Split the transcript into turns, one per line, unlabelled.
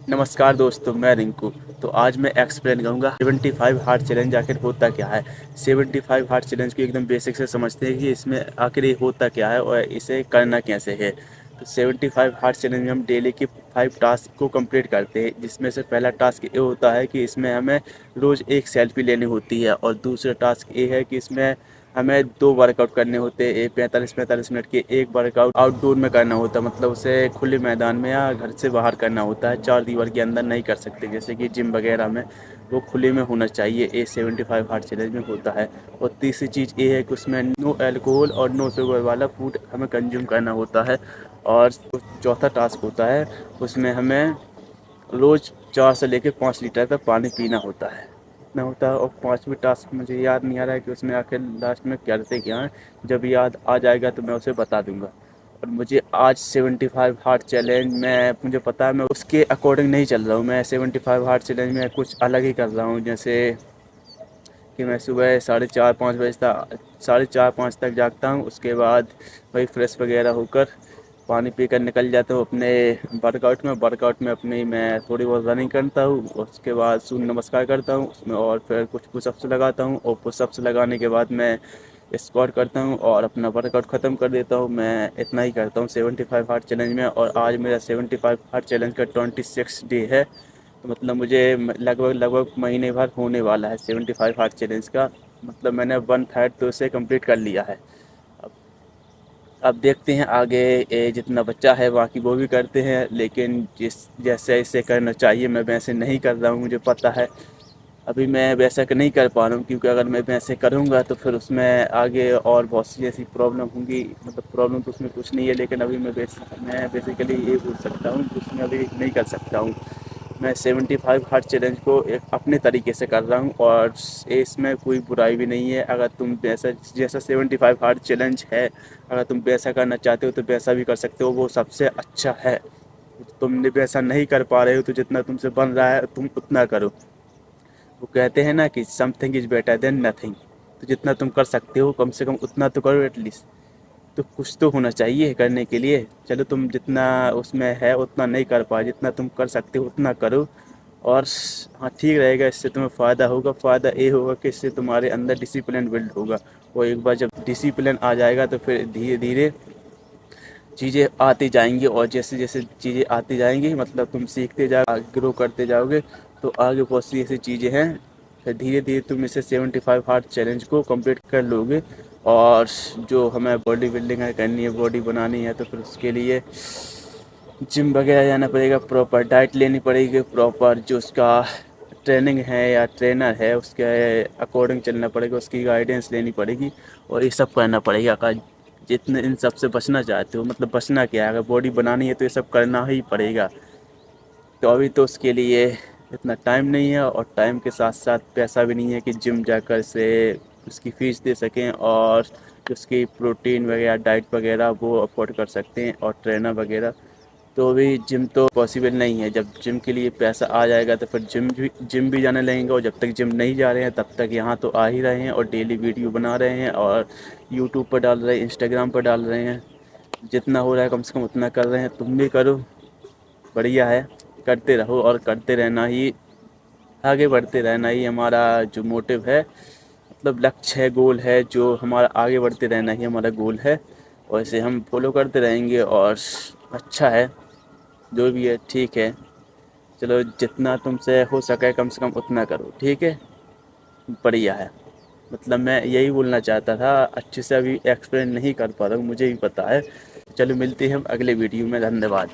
नमस्कार दोस्तों, मैं रिंकू। तो आज मैं एक्सप्लेन करूँगा 75 हार्ट चैलेंज आखिर होता क्या है। 75 हार्ट चैलेंज को एकदम बेसिक से समझते हैं कि इसमें आखिर ये होता क्या है और इसे करना कैसे है। तो 75 हार्ट चैलेंज में हम डेली के 5 टास्क को कंप्लीट करते हैं, जिसमें से पहला टास्क ये होता है कि इसमें हमें रोज़ एक सेल्फी लेनी होती है, और दूसरा टास्क ये है कि इसमें हमें 2 वर्कआउट करने होते हैं। 45-45 मिनट के एक वर्कआउट आउटडोर में करना होता है, मतलब उसे खुले मैदान में या घर से बाहर करना होता है, 4 दीवार के अंदर नहीं कर सकते, जैसे कि जिम वगैरह में। वो खुले में होना चाहिए, ए 75 हार्ट चैलेंज में होता है। और तीसरी चीज़ ये है कि उसमें नो अल्कोहल और नो शुगर वाला फूड हमें कंज्यूम करना होता है। और चौथा टास्क होता है, उसमें हमें रोज़ 4 से लेकर 5 लीटर तक पानी पीना होता है, इतना होता है। और पाँचवीं टास्क मुझे याद नहीं आ रहा है कि उसमें आखिर लास्ट में करते क्या हैं। जब याद आ जाएगा तो मैं उसे बता दूंगा। और मुझे आज 75 हार्ट चैलेंज में मुझे पता है, मैं उसके अकॉर्डिंग नहीं चल रहा हूँ। मैं 75 हार्ट चैलेंज में कुछ अलग ही कर रहा हूँ, जैसे कि मैं सुबह 4:30-5 बजे तक 4:30-5 तक जागता हूँ। उसके बाद वही फ्रेश वगैरह होकर पानी पी कर निकल जाता हूँ अपने वर्कआउट में अपनी मैं थोड़ी बहुत रनिंग करता हूँ। उसके बाद सूर्य नमस्कार करता हूँ उसमें, और फिर कुछ पुशअप्स लगाता हूँ, और पुशअप्स लगाने के बाद मैं स्क्वाट करता हूँ और अपना वर्कआउट ख़त्म कर देता हूँ। मैं इतना ही करता हूँ 75 हार्ट चैलेंज में। और आज मेरा 75 हार्ट चैलेंज का 26 डे है। तो मतलब मुझे लगभग लगभग महीने भर होने वाला है 75 हार्ट चैलेंज का। मतलब मैंने 1/3 तो इसे कंप्लीट कर लिया है। अब अब देखते हैं आगे, जितना बच्चा है बाकी वो भी करते हैं, लेकिन जिस जैसे इसे करना चाहिए मैं वैसे नहीं कर रहा हूँ, मुझे पता है। अभी मैं वैसा नहीं कर पा रहा हूँ, क्योंकि अगर मैं वैसे करूँगा तो फिर उसमें आगे और बहुत सी ऐसी प्रॉब्लम होंगी। मतलब प्रॉब्लम तो उसमें कुछ नहीं है, लेकिन अभी मैं बेसिकली ये बोल सकता हूँ कि उसमें अभी नहीं कर सकता हूँ। मैं 75 हार्ट चैलेंज को एक अपने तरीके से कर रहा हूँ, और इसमें कोई बुराई भी नहीं है। अगर तुम वैसा जैसा 75 हार्ट चैलेंज है, अगर तुम वैसा करना चाहते हो तो वैसा भी कर सकते हो, वो सबसे अच्छा है। तुमने वैसा नहीं कर पा रहे हो तो जितना तुमसे बन रहा है तुम उतना करो। वो कहते हैं ना कि something is better than nothing. तो जितना तुम कर सकते हो कम से कम उतना तो करो एटलीस्ट। तो कुछ तो होना चाहिए करने के लिए। चलो तुम जितना उसमें है उतना नहीं कर पाए, जितना तुम कर सकते हो उतना करो। और हाँ, ठीक रहेगा, इससे तुम्हें फ़ायदा होगा। फ़ायदा ये होगा कि इससे तुम्हारे अंदर डिसिप्लिन बिल्ड होगा। और एक बार जब डिसिप्लिन आ जाएगा तो फिर धीरे धीरे चीज़ें आती जाएंगी, और जैसे जैसे चीज़ें आती जाएंगी मतलब तुम सीखते जाओ, ग्रो करते जाओगे। तो आगे बहुत सी ऐसी चीज़ें हैं, फिर धीरे धीरे तुम इसे 75 हार्ट चैलेंज को कंप्लीट कर लोगे। और जो हमें बॉडी बिल्डिंग है करनी है, बॉडी बनानी है, तो फिर उसके लिए जिम वगैरह जाना पड़ेगा, प्रॉपर डाइट लेनी पड़ेगी, प्रॉपर जो उसका ट्रेनिंग है या ट्रेनर है उसके अकॉर्डिंग चलना पड़ेगा, उसकी गाइडेंस लेनी पड़ेगी। और ये सब करना पड़ेगा। अगर जितने इन सब से बचना चाहते हो, मतलब बचना क्या है, अगर बॉडी बनानी है तो ये सब करना ही पड़ेगा। तो अभी तो उसके लिए इतना टाइम नहीं है, और टाइम के साथ साथ पैसा भी नहीं है कि जिम जाकर से उसकी फ़ीस दे सकें, और उसकी प्रोटीन वगैरह डाइट वगैरह वो अफोर्ड कर सकते हैं, और ट्रेनर वगैरह। तो अभी जिम तो पॉसिबल नहीं है। जब जिम के लिए पैसा आ जाएगा तो फिर जिम भी जाने लगेंगे। और जब तक जिम नहीं जा रहे हैं तब तक यहाँ तो आ ही रहे हैं, और डेली वीडियो बना रहे हैं, और यूट्यूब पर डाल रहे हैं, इंस्टाग्राम पर डाल रहे हैं। जितना हो रहा है कम से कम उतना कर रहे हैं, तुम भी करो, बढ़िया है। करते रहो, और करते रहना ही, आगे बढ़ते रहना ही हमारा जो मोटिव है, मतलब लक्ष्य है, गोल है, जो हमारा आगे बढ़ते रहना ही हमारा गोल है। और इसे हम फॉलो करते रहेंगे, और अच्छा है, जो भी है ठीक है। चलो जितना तुमसे हो सके कम से कम उतना करो, ठीक है, बढ़िया है। मतलब मैं यही बोलना चाहता था, अच्छे से अभी एक्सप्लेन नहीं कर पा रहा हूँ, मुझे भी पता है। चलो मिलते हैं हम अगले वीडियो में, धन्यवाद।